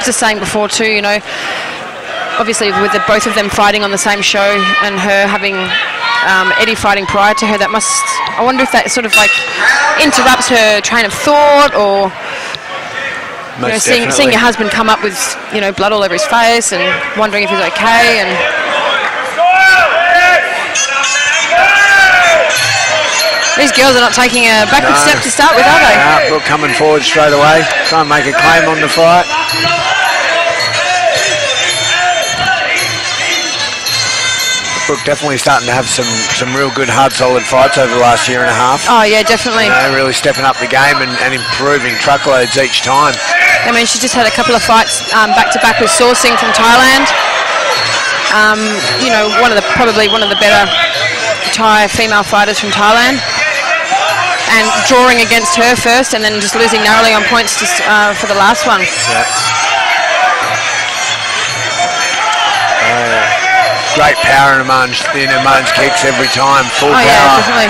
just saying before too, you know, obviously with both of them fighting on the same show and her having Eddie fighting prior to her, that must, I wonder if that sort of like interrupts her train of thought, or you know, seeing your husband come up with, you know, blood all over his face and wondering if he's okay. And these girls are not taking a backward step to start with, are they? Brooke coming forward straight away, trying to make a claim on the fight. Brooke definitely starting to have some real good, hard, solid fights over the last year and a half. Oh, yeah, definitely. You know, really stepping up the game and improving truckloads each time. I mean, she just had a couple of fights back-to-back with Saw Singh from Thailand. You know, probably one of the better Thai female fighters from Thailand. And drawing against her first and then just losing narrowly on points just, for the last one. Yeah. Great power in Iman's kicks every time. Full power. Yeah, definitely.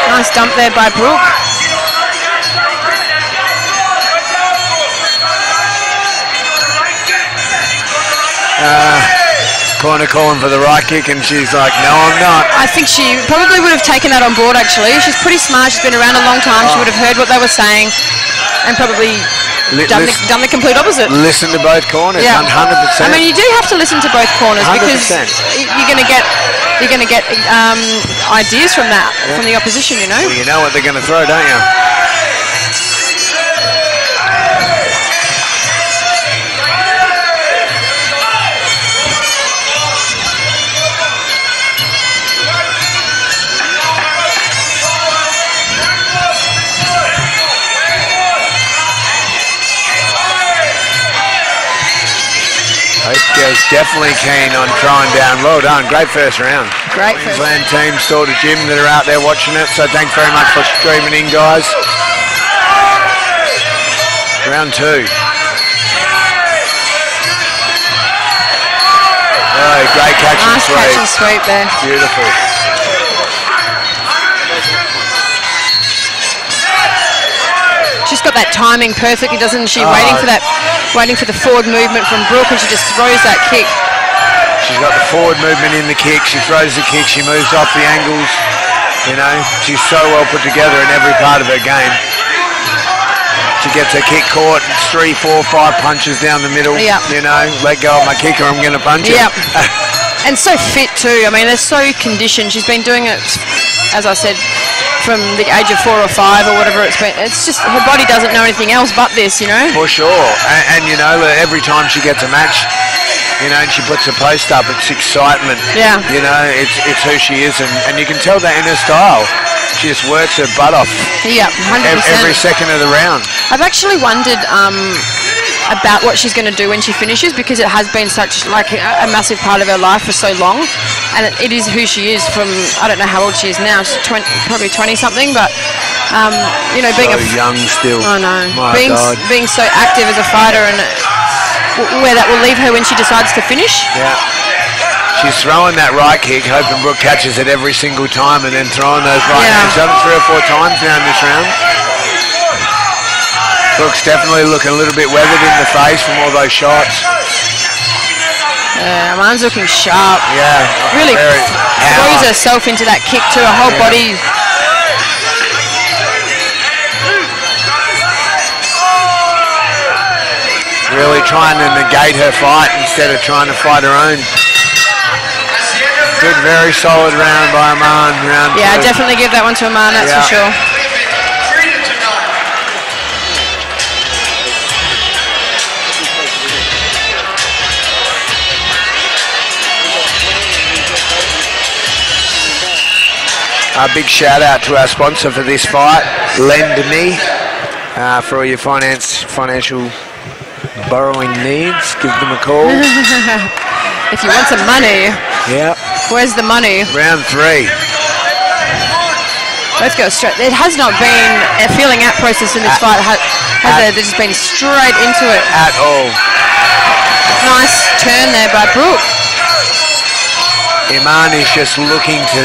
Nice dump there by Brooke. Corner calling for the right kick, and she's like, no, I'm not. I think she probably would have taken that on board, actually. She's pretty smart. She's been around a long time. She would have heard what they were saying and probably done the complete opposite. Listen to both corners, 100%. I mean, you do have to listen to both corners 100%. because you're going to get ideas from that, from the opposition, you know. Well, you know what they're going to throw, don't you? Girls definitely keen on throwing down. Well done, great first round. Great Queensland team, Store to Gym that are out there watching it. So thanks very much for streaming in, guys. Round two. Oh, great catch and sweep. Nice catch and sweep there. Beautiful. She's got that timing perfectly, doesn't she? Waiting for the forward movement from Brooke, and she just throws that kick. She's got the forward movement in the kick. She throws the kick. She moves off the angles. You know, she's so well put together in every part of her game. She gets her kick caught, 3, 4, 5 punches down the middle. Yep. You know, let go of my kicker, I'm going to punch it. Yep. And so fit too. I mean, they're so conditioned. She's been doing it, as I said, from the age of 4 or 5 or whatever it's been. It's just her body doesn't know anything else but this, you know. For sure. And you know, every time she gets a match, you know, and she puts a post up, it's excitement. Yeah. You know, it's who she is, and you can tell that in her style. She just works her butt off. Yeah, 100%. Every second of the round. I've actually wondered about what she's going to do when she finishes, because it has been such like a massive part of her life for so long, and it is who she is from, I don't know how old she is now, she's probably 20 something, but you know, being so young still. I know. My God. Being so active as a fighter, and where that will leave her when she decides to finish. Yeah. She's throwing that right kick, hoping Brooke catches it every single time, and then throwing those right hands. She's done it 3 or 4 times now in this round. Brooke's definitely looking a little bit weathered in the face from all those shots. Yeah, Iman's looking sharp. Yeah. Really throws herself into that kick too, her whole body. Really trying to negate her fight instead of trying to fight her own. Good, very solid round by Iman. Yeah, I'd definitely give that one to Iman, that's for sure. A big shout out to our sponsor for this fight, LendMe, for all your financial borrowing needs. Give them a call. If you want some money. Yeah. Where's the money? Round 3. Let's go straight. It has not been a feeling out process in this fight, has it? It's just been straight into it. At all. Nice turn there by Brooke. Iman is just looking to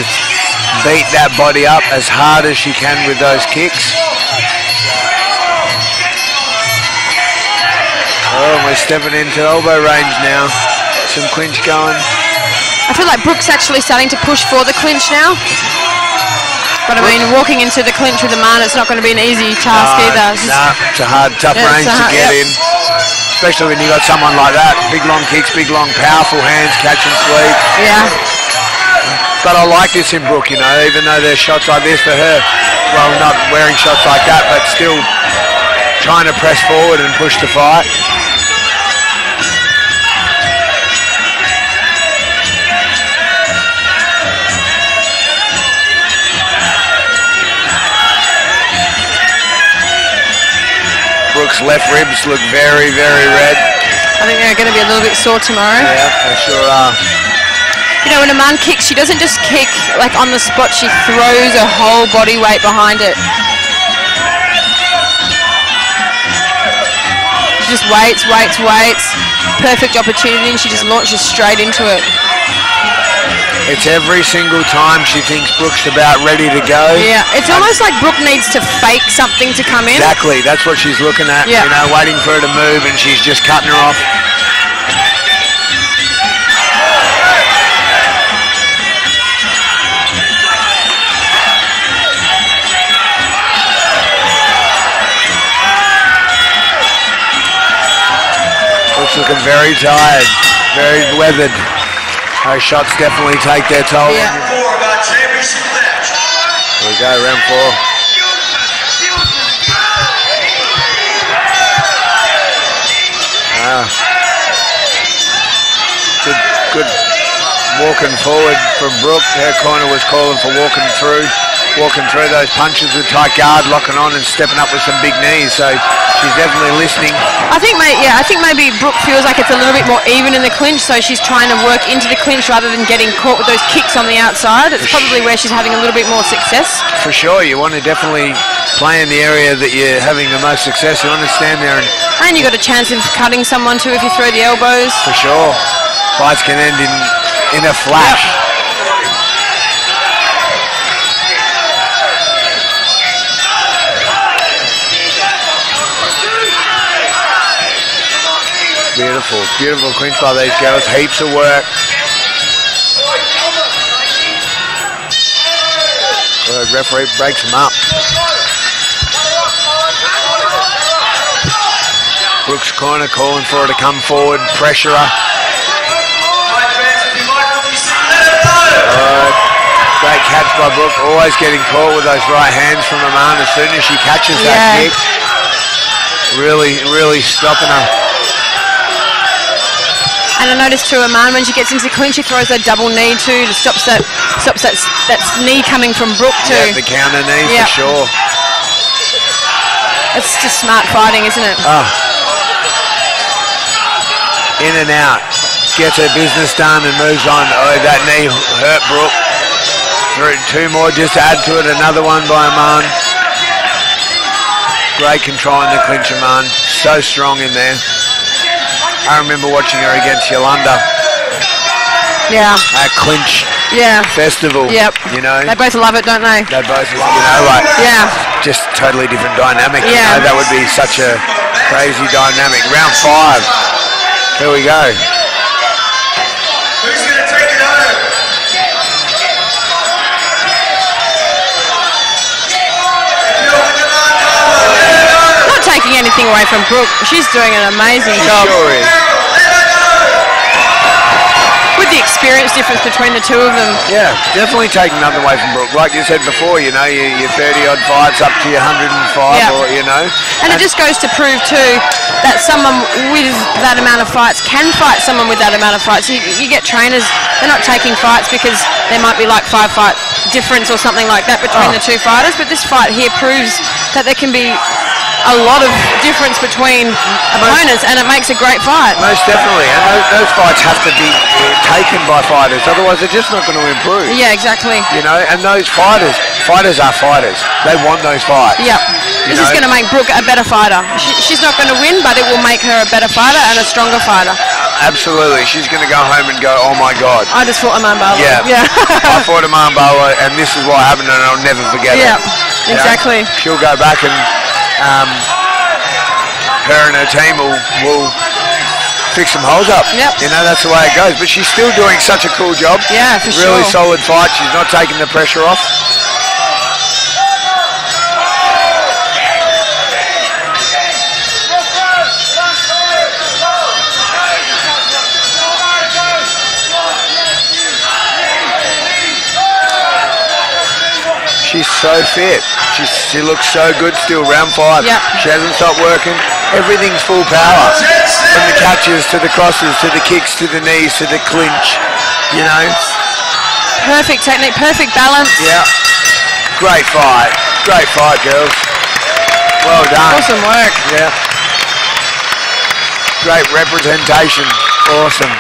beat that body up as hard as she can with those kicks. Oh, we're stepping into elbow range now. Some clinch going. I feel like Brooke's actually starting to push for the clinch now. But I mean, walking into the clinch with Aman, it's not going to be an easy task either. No, it's a hard, tough range to get in. Especially when you got someone like that. Big long kicks, big long powerful hands, catch and sweep. Yeah. But I like this in Brooke, you know, even though there's shots like this for her. Well, not wearing shots like that, but still trying to press forward and push the fight. Brooke's left ribs look very, very red. I think they're going to be a little bit sore tomorrow. Yeah, they sure are. You know, when Aman kicks, she doesn't just kick like on the spot, she throws her whole body weight behind it. She just waits. Perfect opportunity, and she just launches straight into it. It's every single time she thinks Brooke's about ready to go. Yeah, it's almost like Brooke needs to fake something to come in. Exactly, that's what she's looking at, you know, waiting for her to move, and she's just cutting her off. Brooke's looking very tired, very weathered. Those shots definitely take their toll. Yeah. Here we go, round 4. Good walking forward from Brooke. Her corner was calling for walking through those punches with tight guard, locking on and stepping up with some big knees. So she's definitely listening. I think maybe Brooke feels like it's a little bit more even in the clinch, so she's trying to work into the clinch rather than getting caught with those kicks on the outside. It's probably where she's having a little bit more success. For sure, you want to definitely play in the area that you're having the most success. You want to stand there and you got a chance of cutting someone too if you throw the elbows. For sure, fights can end in a flash. Yep. Beautiful clinch by these girls. Heaps of work. The referee breaks them up. Brooke's corner calling for her to come forward, pressure her. Great catch by Brooke. Always getting caught with those right hands from Aman as soon as she catches that kick. Really stopping her. And I noticed too, Aman, when she gets into the clinch, she throws that double knee too to stops that knee coming from Brooke too. Yeah, the counter knee for sure. It's just smart fighting, isn't it? Oh. In and out, gets her business done and moves on. Oh, that knee hurt Brooke. Two more just to add to it. Another one by Aman. Great control in the clinch, Aman. So strong in there. I remember watching her against Yolanda. Yeah. At Clinch Festival. Yep. You know. They both love it, don't they? They both love it. You know, like just totally different dynamic. Yeah. You know, that would be such a crazy dynamic. Round 5. Here we go. Who's going to take it home? Not taking anything away from Brooke. She's doing an amazing job. Sure is. With the experience difference between the two of them. Yeah, definitely taking nothing away from Brooke. Like you said before, you know, your 30-odd fights up to your 105, or, you know. And it just goes to prove, too, that someone with that amount of fights can fight someone with that amount of fights. You get trainers, they're not taking fights because there might be like 5-fight difference or something like that between the two fighters, but this fight here proves that there can be a lot of difference between opponents, and it makes a great fight. Most definitely, and those fights have to be taken by fighters, otherwise they're just not going to improve. Yeah, exactly. You know, and those fighters are fighters. They want those fights. Yeah. This is going to make Brooke a better fighter. She's not going to win, but it will make her a better fighter and a stronger fighter. absolutely. She's going to go home and go, oh my God. I just fought Iman Barlow. Yeah. I fought Iman Barlow, and this is what happened, and I'll never forget it. Yeah, exactly. She'll go back and her and her team will fix some holes up. Yep. You know, that's the way it goes. But she's still doing such a cool job. Yeah, for sure. Really solid fight. She's not taking the pressure off. She's so fit. She looks so good still, round 5. Yep. She hasn't stopped working. Everything's full power. From the catches to the crosses to the kicks to the knees to the clinch. You know? Perfect technique, perfect balance. Yeah. Great fight. Great fight, girls. Well done. Awesome work. Yeah. Great representation. Awesome.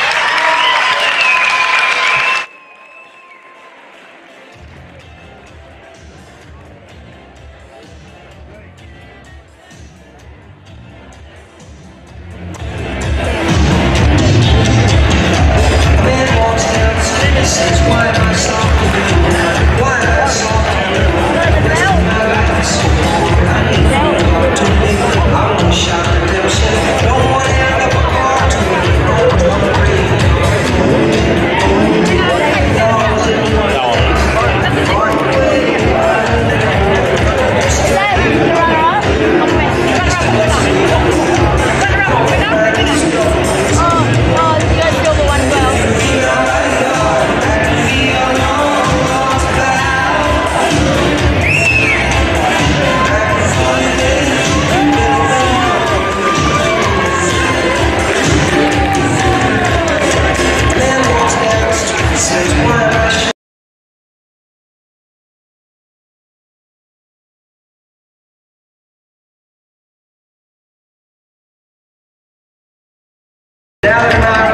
Now